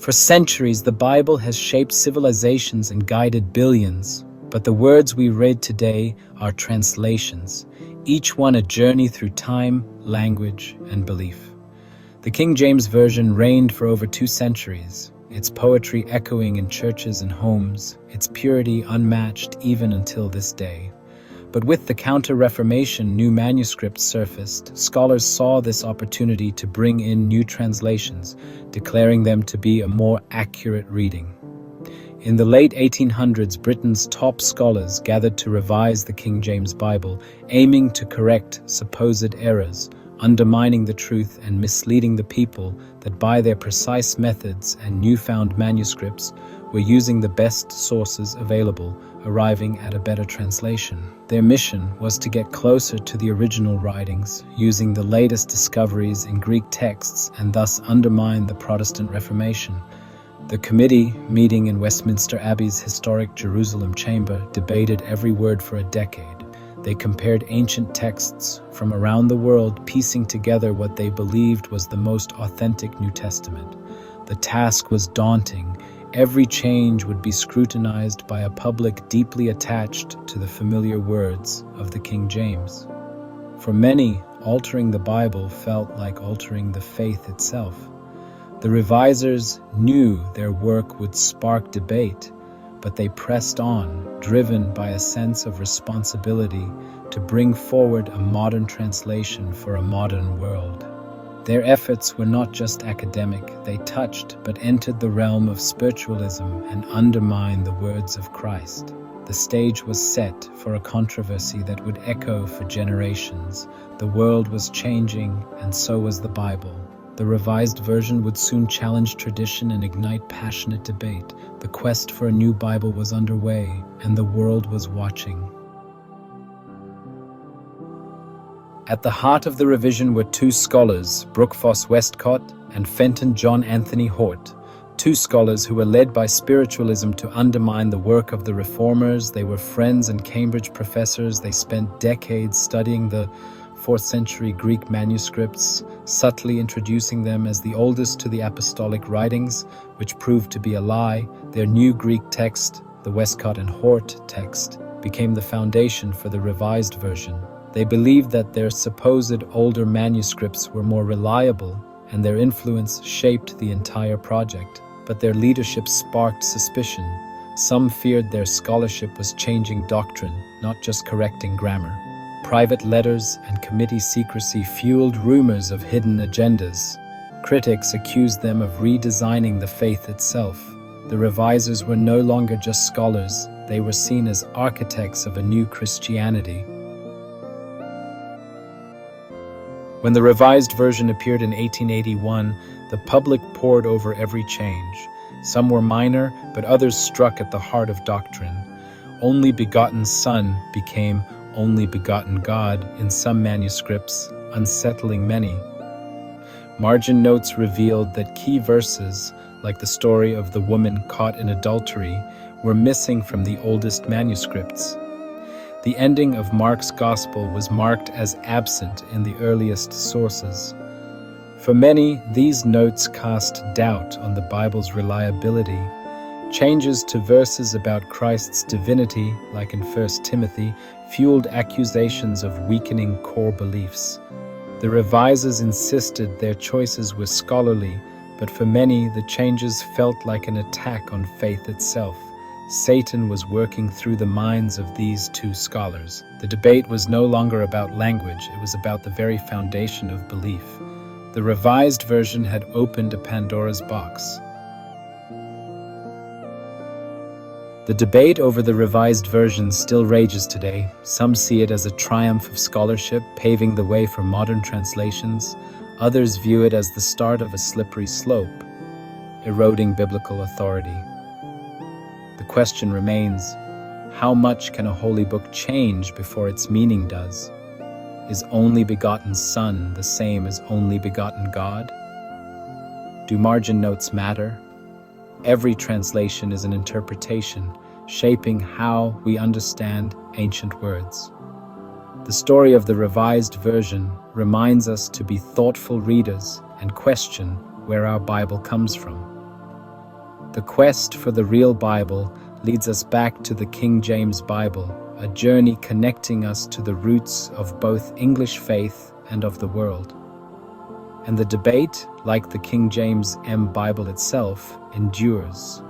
For centuries, the Bible has shaped civilizations and guided billions, but the words we read today are translations, each one a journey through time, language, and belief. The King James Version reigned for over 2 centuries, its poetry echoing in churches and homes, its purity unmatched even until this day. But with the Counter-Reformation, new manuscripts surfaced. Scholars saw this opportunity to bring in new translations, declaring them to be a more accurate reading. In the late 1800s, Britain's top scholars gathered to revise the King James Bible, aiming to correct supposed errors, undermining the truth and misleading the people that by their precise methods and newfound manuscripts were using the best sources available, arriving at a better translation. Their mission was to get closer to the original writings, using the latest discoveries in Greek texts and thus undermine the Protestant Reformation. The committee, meeting in Westminster Abbey's historic Jerusalem chamber, debated every word for a decade. They compared ancient texts from around the world, piecing together what they believed was the most authentic New Testament. The task was daunting. Every change would be scrutinized by a public deeply attached to the familiar words of the King James. For many, altering the Bible felt like altering the faith itself. The revisers knew their work would spark debate, but they pressed on, driven by a sense of responsibility to bring forward a modern translation for a modern world. Their efforts were not just academic, they touched but entered the realm of spiritualism and undermined the words of Christ. The stage was set for a controversy that would echo for generations. The world was changing, and so was the Bible. The Revised Version would soon challenge tradition and ignite passionate debate. The quest for a new Bible was underway, and the world was watching. At the heart of the revision were 2 scholars, Brookfoss Westcott and Fenton John Anthony Hort, 2 scholars who were led by spiritualism to undermine the work of the reformers. They were friends and Cambridge professors. They spent decades studying the 4th century Greek manuscripts, subtly introducing them as the oldest to the apostolic writings, which proved to be a lie. Their new Greek text, the Westcott and Hort text, became the foundation for the Revised Version. They believed that their supposed older manuscripts were more reliable, and their influence shaped the entire project. But their leadership sparked suspicion. Some feared their scholarship was changing doctrine, not just correcting grammar. Private letters and committee secrecy fueled rumors of hidden agendas. Critics accused them of redesigning the faith itself. The revisers were no longer just scholars, they were seen as architects of a new Christianity. When the Revised Version appeared in 1881, the public pored over every change. Some were minor, but others struck at the heart of doctrine. Only begotten Son became only begotten God in some manuscripts, unsettling many. Margin notes revealed that key verses, like the story of the woman caught in adultery, were missing from the oldest manuscripts. The ending of Mark's Gospel was marked as absent in the earliest sources. For many, these notes cast doubt on the Bible's reliability. Changes to verses about Christ's divinity, like in 1 Timothy, fueled accusations of weakening core beliefs. The revisers insisted their choices were scholarly, but for many, the changes felt like an attack on faith itself. Satan was working through the minds of these 2 scholars. The debate was no longer about language, it was about the very foundation of belief. The Revised Version had opened a Pandora's box. The debate over the Revised Version still rages today. Some see it as a triumph of scholarship, paving the way for modern translations. Others view it as the start of a slippery slope, eroding biblical authority. The question remains, how much can a holy book change before its meaning does? Is only begotten Son the same as only begotten God? Do margin notes matter? Every translation is an interpretation, shaping how we understand ancient words. The story of the Revised Version reminds us to be thoughtful readers and question where our Bible comes from. The quest for the real Bible leads us back to the King James Bible, a journey connecting us to the roots of both English faith and of the world. And the debate, like the King James Bible itself, endures.